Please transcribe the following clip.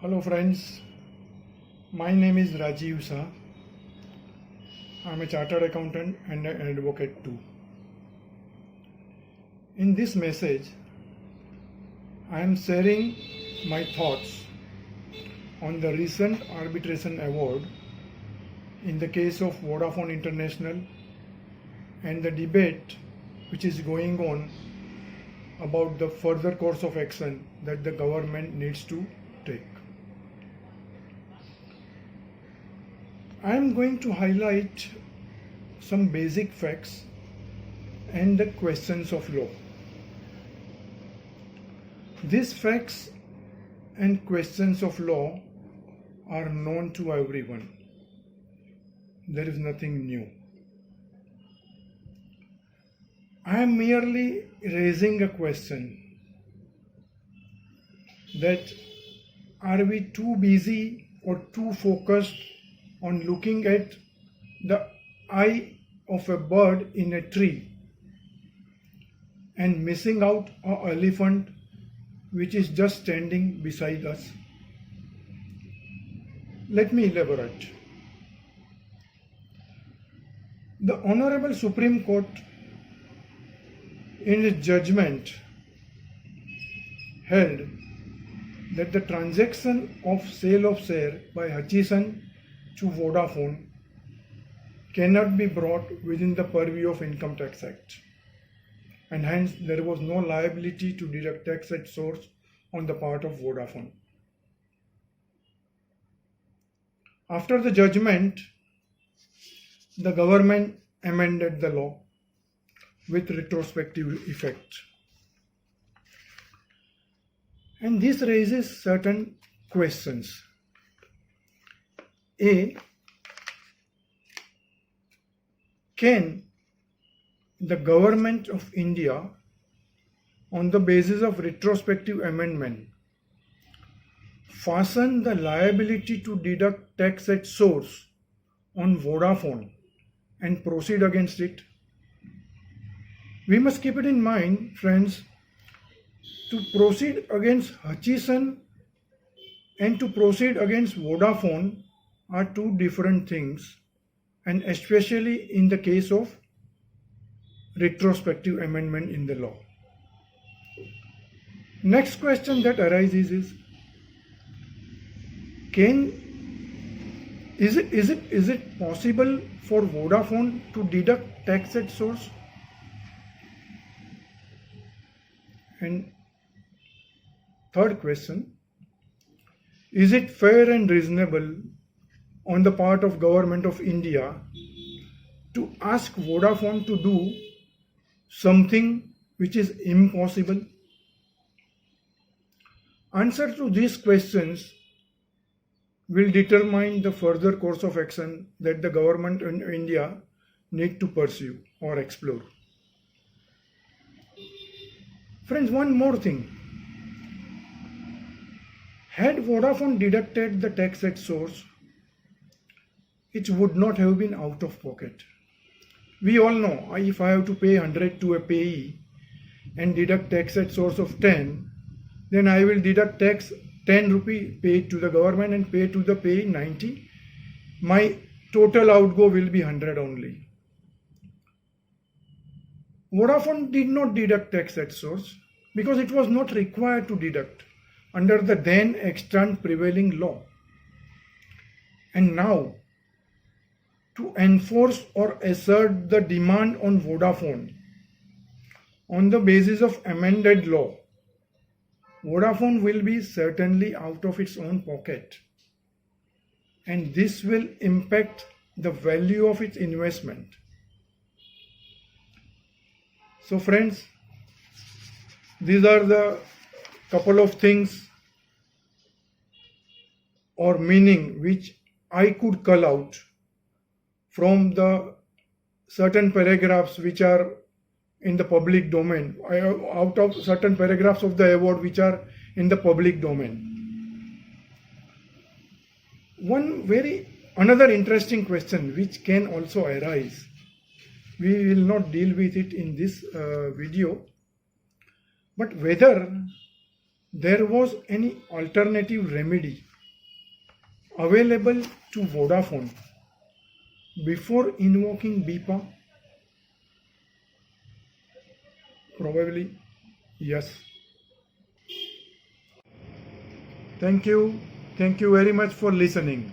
Hello friends, my name is Rajiv Shah. I am a chartered accountant and an advocate too. In this message, I am sharing my thoughts on the recent arbitration award in the case of Vodafone International and the debate which is going on about the further course of action that the government needs to take. I am going to highlight some basic facts and the questions of law. These facts and questions of law are known to everyone. There is nothing new. I am merely raising a question that are we too busy or too focused on looking at the eye of a bird in a tree and missing out an elephant which is just standing beside us? Let me elaborate. The Honorable Supreme Court in its judgment held that the transaction of sale of share by Hutchison to Vodafone cannot be brought within the purview of Income Tax Act, and hence there was no liability to deduct tax at source on the part of Vodafone. After the judgment, the government amended the law with retrospective effect, and this raises certain questions. A. Can the government of India, on the basis of retrospective amendment, fasten the liability to deduct tax at source on Vodafone and proceed against it? We must keep it in mind, friends, to proceed against Hutchison and to proceed against Vodafone are two different things, and especially in the case of retrospective amendment in the law. Next question that arises is, is it possible for Vodafone to deduct tax at source? And third question, is it fair and reasonable on the part of Government of India to ask Vodafone to do something which is impossible? Answer to these questions will determine the further course of action that the Government in India need to pursue or explore. Friends, one more thing. Had Vodafone deducted the tax at source, it would not have been out of pocket. We all know, if I have to pay 100 to a payee and deduct tax at source of 10, then I will deduct tax 10 rupee paid to the government and pay to the payee 90. My total outgo will be 100 only. Vodafone did not deduct tax at source because it was not required to deduct under the then extant prevailing law. And now, to enforce or assert the demand on Vodafone on the basis of amended law, Vodafone will be certainly out of its own pocket, and this will impact the value of its investment. So friends, these are the couple of things or meaning which I could cull out from the certain paragraphs which are in the public domain, out of certain paragraphs of the award which are in the public domain. Another interesting question which can also arise, we will not deal with it in this video, but whether there was any alternative remedy available to Vodafone before invoking BIPA? Probably yes. Thank you. Thank you very much for listening.